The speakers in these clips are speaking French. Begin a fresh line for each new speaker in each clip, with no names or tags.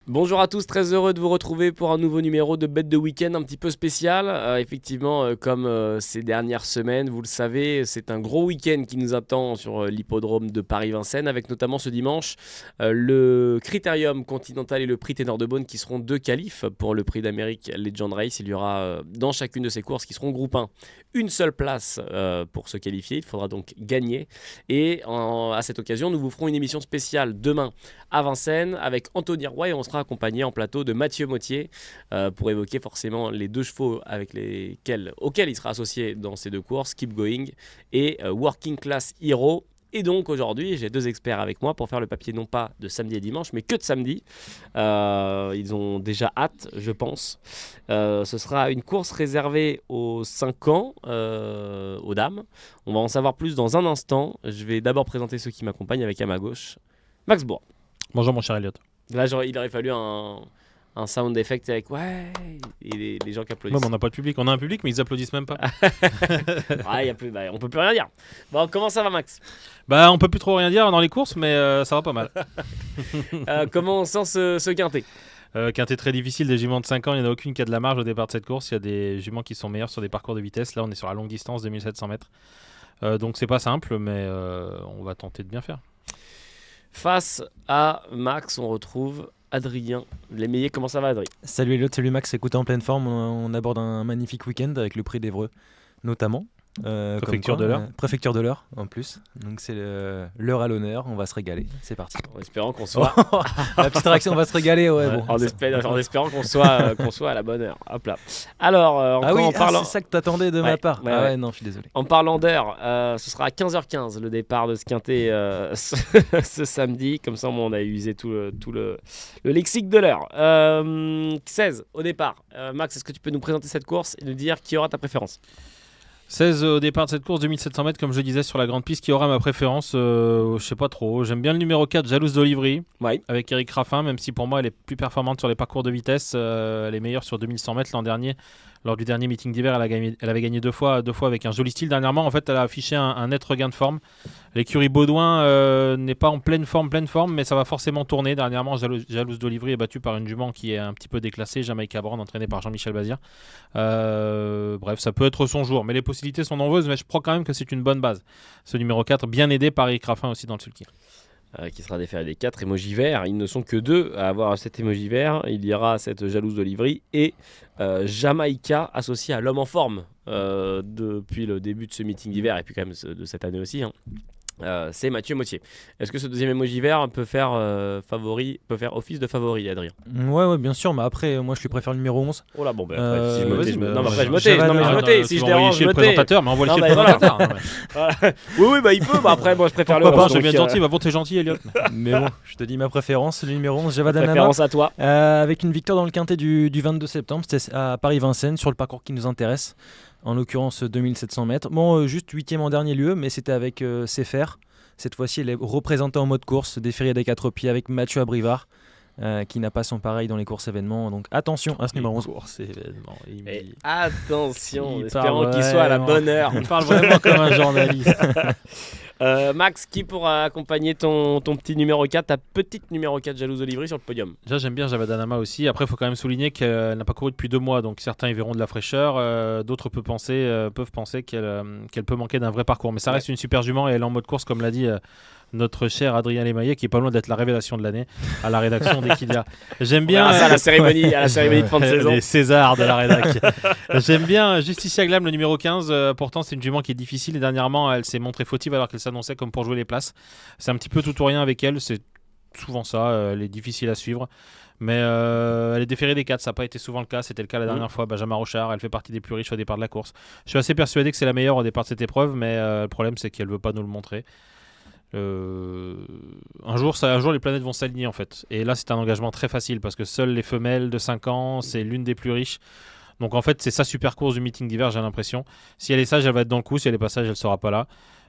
Bonjour à tous, très heureux de vous retrouver pour un nouveau numéro de Bête de Week-end un petit peu spécial. Effectivement, comme ces dernières semaines, vous le savez, c'est un gros week-end qui nous attend sur l'hippodrome de Paris-Vincennes, avec notamment ce dimanche le Critérium Continental et le Prix Ténor de Beaune qui seront deux qualifs pour le Prix d'Amérique Legend Race. Il y aura dans chacune de ces courses qui seront groupe 1 une seule place pour se qualifier. Il faudra donc gagner. Et à cette occasion, nous vous ferons une émission spéciale demain à Vincennes avec Anthony Roy et on sera accompagné en plateau de Mathieu Mottier pour évoquer forcément les deux chevaux auxquels il sera associé dans ces deux courses, Keep Going et Working Class Hero. Et donc aujourd'hui, j'ai deux experts avec moi pour faire le papier non pas de samedi et dimanche, mais que de samedi. Ils ont déjà hâte, je pense. Ce sera une course réservée aux 5 ans, aux dames. On va en savoir plus dans un instant. Je vais d'abord présenter ceux qui m'accompagnent avec à ma gauche, Max Bourg.
Bonjour mon cher Elliot.
Là, il aurait fallu un sound effect avec ouais et les gens qui applaudissent.
On n'a pas de public, on a un public mais ils applaudissent même pas.
On peut plus rien dire. Bon, comment ça va, Max?
On peut plus trop rien dire dans les courses, mais ça va pas mal.
Comment on sent ce quintet?
Quintet très difficile, des juments de 5 ans, il n'y en a aucune qui a de la marge au départ de cette course. Il y a des juments qui sont meilleurs sur des parcours de vitesse. Là, on est sur la longue distance, 2700 mètres. Donc c'est pas simple, mais on va tenter de bien faire.
Face à Max, on retrouve Adrien Lémeyer. Comment ça va, Adrien?
Salut Elliot, salut Max, écoutez, en pleine forme, on aborde un magnifique week-end avec le prix d'Évreux notamment.
Préfecture de l'Eure.
Préfecture de l'Eure en plus, donc c'est l'heure à l'honneur, on va se régaler, c'est parti.
En espérant qu'on soit...
La petite réaction, on va se régaler, ouais. Bon,
en espérant qu'on soit à la bonne heure. Hop là. Alors,
c'est ça que t'attendais de ma part. Non, je suis désolé.
En parlant d'heure, ce sera à 15h15 le départ de ce quintet ce samedi. Comme ça, on a usé tout le lexique de l'heure. 16 au départ. Max, est-ce que tu peux nous présenter cette course et nous dire qui aura ta préférence?
16 au départ de cette course, 2700 mètres, comme je le disais, sur la grande piste, qui aura ma préférence, je sais pas trop. J'aime bien le numéro 4, Jalouse d'Olivry, avec Eric Raffin, même si pour moi elle est plus performante sur les parcours de vitesse. Elle est meilleure sur 2100 mètres l'an dernier. Lors du dernier meeting d'hiver, elle avait gagné deux fois avec un joli style. Dernièrement, en fait, elle a affiché un net regain de forme. L'écurie Baudouin n'est pas en pleine forme, mais ça va forcément tourner. Dernièrement, Jalouse d'Olivry est battue par une jument qui est un petit peu déclassée, Jamaica Brand, entraînée par Jean-Michel Bazir. Bref, ça peut être son jour, mais les possibilités sont nombreuses, mais je crois quand même que c'est une bonne base. Ce numéro 4, bien aidé par Eric Raffin aussi dans le sulky.
Qui sera déféré des 4 émojis verts. Ils ne sont que 2 à avoir cet émoji vert. Il y aura cette Jalouse d'Olivry et Jamaïca associée à l'homme en forme depuis le début de ce meeting d'hiver et puis quand même de cette année aussi. C'est Mathieu Mottier. Est-ce que ce deuxième emoji vert peut faire office de favori, Adrien?
Ouais, bien sûr, mais après, moi je lui préfère le numéro 11.
Oh là, bon, après, si je me tais, je
me
tais. Si je dérange, je
le
me tais.
présentateur, mais envoie le présentateur.
Oui, il peut. Après, moi je préfère le 11.
Je viens de gentil, t'es gentil, Elliot.
Mais bon, je te dis ma préférence, le numéro 11, Javadanama.
Préférence à toi.
Avec une victoire dans le quintet du 22 septembre, c'était à Paris-Vincennes, sur le parcours qui nous intéresse. En l'occurrence 2700 mètres. Bon, juste 8e en dernier lieu, mais c'était avec Céfer. Cette fois-ci, elle est représentée en mode course, déférée des 4 pieds avec Mathieu Abrivard, qui n'a pas son pareil dans les courses événements. Donc attention à ce numéro 11.
Courses événements.
Attention, espérons qu'il soit à la bonne heure.
Il parle vraiment comme un journaliste.
Max, qui pourra accompagner ton petit numéro 4, ta petite numéro 4 Jalouse d'Olivry sur le podium?
Déjà, j'aime bien Javadanama aussi. Après, il faut quand même souligner qu'elle n'a pas couru depuis 2 mois, donc certains y verront de la fraîcheur. D'autres peuvent penser qu'elle peut manquer d'un vrai parcours. Mais ça reste une super jument et elle est en mode course, comme l'a dit notre cher Adrien Lémaillet, qui est pas loin d'être la révélation de l'année à la rédaction d'Equidia. J'aime bien
ça à la cérémonie de fin de saison.
Les Césars de la rédac. J'aime bien Justicia Glam, le numéro 15. Pourtant, c'est une jument qui est difficile et dernièrement, elle s'est montrée fautive alors qu'elle s'annonçait comme pour jouer les places. C'est un petit peu tout ou rien avec elle. C'est souvent ça. Elle est difficile à suivre. Mais elle est déférée des 4, ça n'a pas été souvent le cas, c'était le cas la dernière fois. Benjamin Rochard, elle fait partie des plus riches au départ de la course. Je suis assez persuadé que c'est la meilleure au départ de cette épreuve, mais le problème c'est qu'elle ne veut pas nous le montrer. Un jour les planètes vont s'aligner en fait. Et là c'est un engagement très facile parce que seules les femelles de 5 ans, c'est l'une des plus riches. Donc en fait c'est sa super course du meeting d'hiver, j'ai l'impression. Si elle est sage, elle va être dans le coup, si elle est pas sage, elle sera pas là.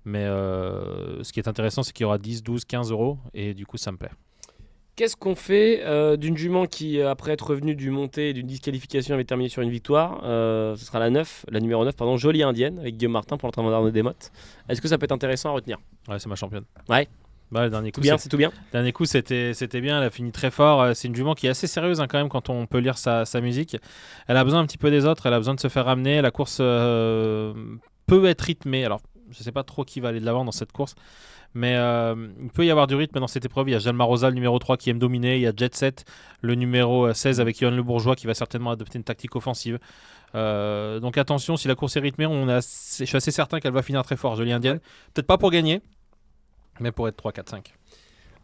Mais ce qui est intéressant, c'est qu'il y aura 10, 12, 15 euros et du coup ça me plaît.
Qu'est-ce qu'on fait d'une jument qui, après être revenue du montée et d'une disqualification, avait terminé sur une victoire? Ce sera la numéro 9, Jolie Indienne, avec Guillaume Martin pour l'entraînement d'Arnaud Desmottes. Est-ce que ça peut être intéressant à retenir?
Ouais, c'est ma championne.
Ouais.
Bah, le dernier coup,
C'est tout bien.
Dernier coup, c'était bien. Elle a fini très fort. C'est une jument qui est assez sérieuse quand même quand on peut lire sa musique. Elle a besoin un petit peu des autres. Elle a besoin de se faire ramener. La course peut être rythmée. Alors, je ne sais pas trop qui va aller de l'avant dans cette course. Mais il peut y avoir du rythme dans cette épreuve. Il y a Jalma Rosa, le numéro 3, qui aime dominer. Il y a Jet Set, le numéro 16, avec Yohan Le Bourgeois, qui va certainement adopter une tactique offensive. Donc attention, si la course est rythmée, je suis assez certain qu'elle va finir très fort. Jolie Indienne. Peut-être pas pour gagner, mais pour être 3, 4, 5.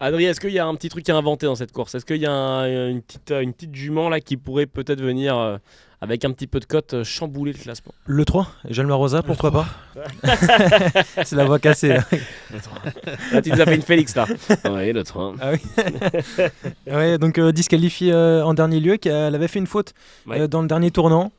Adrien, est-ce qu'il y a un petit truc à inventer dans cette course ? Est-ce qu'il y a une petite jument là qui pourrait peut-être venir avec un petit peu de cote chambouler le classement ?
Le 3, Jalma Rosa, pourquoi pas. C'est la voix cassée. Là,
là tu nous as fait une Félix là. Oui, le 3.
Ah oui. Ouais, donc disqualifiée en dernier lieu, elle avait fait une faute dans le dernier tournant.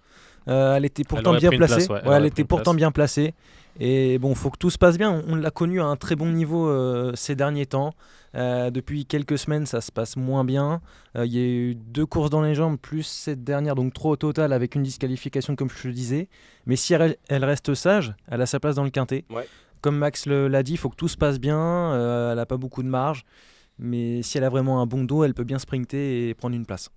Elle était pourtant bien placée. Elle était pourtant bien placée. Et bon, faut que tout se passe bien. On l'a connue à un très bon niveau ces derniers temps. Depuis quelques semaines, ça se passe moins bien. Il y a eu 2 courses dans les jambes, plus cette dernière, donc 3 au total, avec une disqualification, comme je le disais. Mais si elle reste sage, elle a sa place dans le quintet. Ouais. Comme Max l'a dit, il faut que tout se passe bien. Elle n'a pas beaucoup de marge. Mais si elle a vraiment un bon dos, elle peut bien sprinter et prendre une place.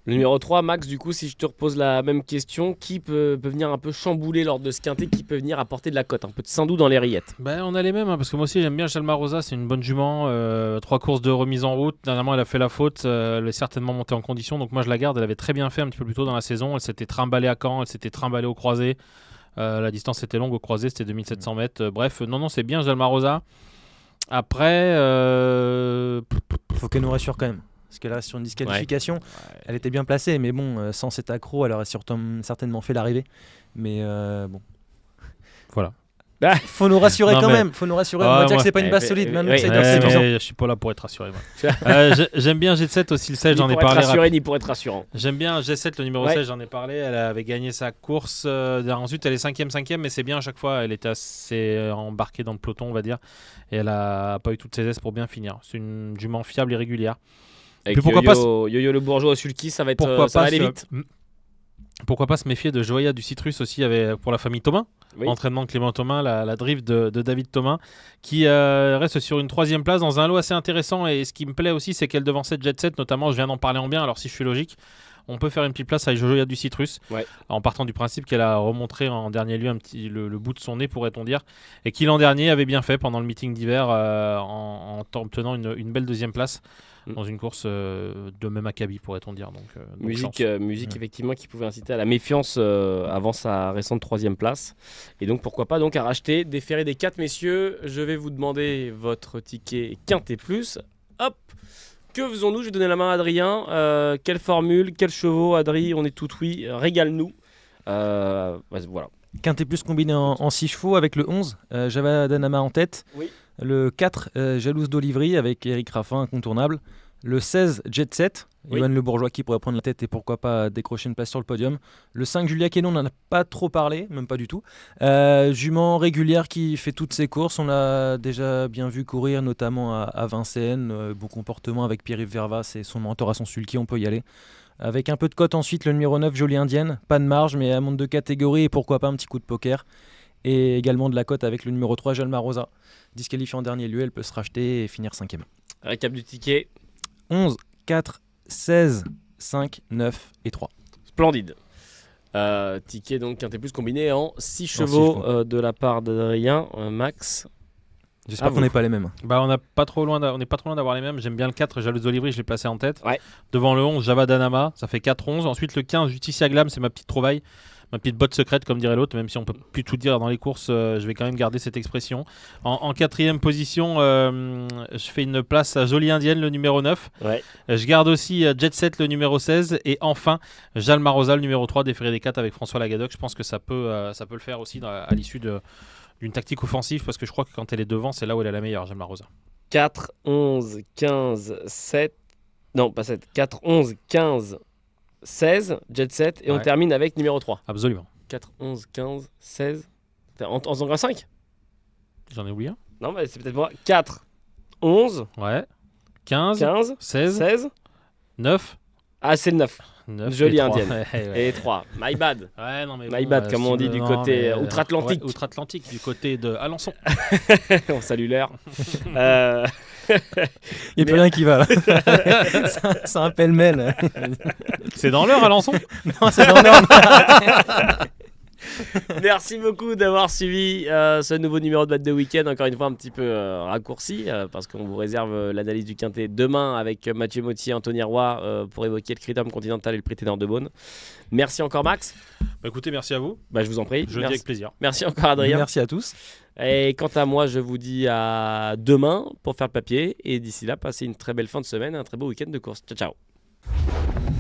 Le numéro 3, Max, du coup, si je te repose la même question, qui peut venir un peu chambouler lors de ce quintet, qui peut venir apporter de la cote, un peu de Saint-Doux dans les rillettes ?
On a les mêmes, parce que moi aussi j'aime bien Jalma Rosa, c'est une bonne jument, 3 courses de remise en route, dernièrement elle a fait la faute, elle est certainement montée en condition, donc moi je la garde, elle avait très bien fait un petit peu plus tôt dans la saison, elle s'était trimballée à Caen, elle s'était trimballée au croisé, la distance était longue au croisé, c'était 2700 mètres, bref, non, c'est bien Jalma Rosa. Après...
Faut qu'elle nous rassure quand même. Parce qu'elle reste sur une disqualification. Elle était bien placée, mais bon, sans cet accro, elle aurait certainement fait l'arrivée. Mais bon.
Voilà.
Faut nous rassurer quand même. Faut nous rassurer. On va dire que c'est pas une base solide.
Je suis pas là pour être rassuré. J'aime bien G7 aussi, le 16, j'en ai parlé.
Ni pour être rassurant.
J'aime bien G7, le numéro 16, j'en ai parlé. Elle avait gagné sa course. Ensuite, elle est 5e, mais c'est bien à chaque fois. Elle était assez embarquée dans le peloton, on va dire. Et elle a pas eu toutes ses aises pour bien finir. C'est une jument fiable et régulière.
Avec Yo-Yo Le Bourgeois au sulky, ça va aller vite.
Pourquoi pas se méfier de Joya du Citrus aussi pour la famille Thomas. Entraînement de Clément Thomas, la drift de David Thomas, qui reste sur une 3e place dans un lot assez intéressant. Et ce qui me plaît aussi, c'est qu'elle devançait Jet Set, notamment. Je viens d'en parler en bien, alors si je suis logique, on peut faire une petite place avec Joya du Citrus, en partant du principe qu'elle a remontré en dernier lieu le bout de son nez, pourrait-on dire, et qui l'an dernier avait bien fait pendant le meeting d'hiver en obtenant une belle 2e place. Dans une course de même acabit, pourrait-on dire. Donc,
musique effectivement qui pouvait inciter à la méfiance avant sa récente 3e place. Et donc pourquoi pas donc à racheter, déférer des 4, messieurs. Je vais vous demander votre ticket Quintet Plus. Hop, que faisons-nous ? Je vais donner la main à Adrien. Quelle formule, quels chevaux, Adrien, on est tout oui, régale-nous. Voilà.
Quintet Plus combiné en 6 chevaux avec le 11, Java Danama en tête. Oui. Le 4, Jalouse d'Olivry avec Eric Raffin, incontournable. Le 16, Jet Set, Yohan Le Bourgeois qui pourrait prendre la tête et pourquoi pas décrocher une place sur le podium. Le 5, Julia Quénon, on n'en a pas trop parlé, même pas du tout. Jument régulière qui fait toutes ses courses, on l'a déjà bien vu courir, notamment à Vincennes. Bon comportement avec Pierre-Yves Vervas et son mentor à son sulky, on peut y aller. Avec un peu de cote ensuite, le numéro 9, Jolie Indienne. Pas de marge, mais elle monte de catégorie et pourquoi pas un petit coup de poker. Et également de la cote avec le numéro 3, Jalma Rosa. Disqualifiée en dernier lieu, elle peut se racheter et finir 5e.
Récap du ticket.
11, 4, 16, 5, 9 et 3.
Splendide. Ticket donc Quintet Plus combiné en 6 chevaux de la part d'Adrien. Max.
J'espère qu'on n'est pas les mêmes.
On n'est pas trop loin d'avoir les mêmes. J'aime bien le 4, Jalouse d'Olivry, je l'ai placé en tête. Devant le 11, Java Danama, ça fait 4-11. Ensuite le 15, Justicia Glam, c'est ma petite trouvaille. Ma petite botte secrète, comme dirait l'autre, même si on peut plus tout dire dans les courses, je vais quand même garder cette expression. En 4e position, je fais une place à Jolie Indienne, le numéro 9. Je garde aussi Jet Set, le numéro 16. Et enfin, Jalma Rosa, le numéro 3, déféré des 4 avec François Lagadoc. Je pense que ça peut le faire aussi à l'issue d'une tactique offensive, parce que je crois que quand elle est devant, c'est là où elle est la meilleure, Jalma Rosa.
4, 11, 15, 7. Non, pas 7. 4, 11, 15. 16, Jet Set, et on termine avec numéro 3.
Absolument.
4, 11, 15, 16. En faisant 5 ?
J'en ai oublié un.
Non, mais c'est peut-être moi. 4, 11.
15,
16.
9.
Ah, c'est le 9. Jolie indienne.
Ouais.
Et 3. My bad.
Ouais, non, mais
My bad, comme on dit du côté outre-Atlantique.
Ouais, outre-Atlantique, du côté de Alençon.
On salue l'air.
Il n'y a plus rien qui va. Là. C'est un pêle-mêle.
C'est dans l'heure, Alençon?
Non, c'est dans l'heure.
Merci beaucoup d'avoir suivi ce nouveau numéro de Bat de Week-end, encore une fois un petit peu raccourci, parce qu'on vous réserve l'analyse du Quintet demain avec Mathieu Mottier et Anthony Roy pour évoquer le Critérium Continental et le Prix Ténor de Beaune. Merci encore Max.
Écoutez, merci à vous.
Je vous en prie.
Je le dis avec plaisir.
Merci encore Adrien.
Merci à tous.
Et quant à moi, je vous dis à demain pour faire le papier. Et d'ici là, passez une très belle fin de semaine et un très beau week-end de course. Ciao, ciao.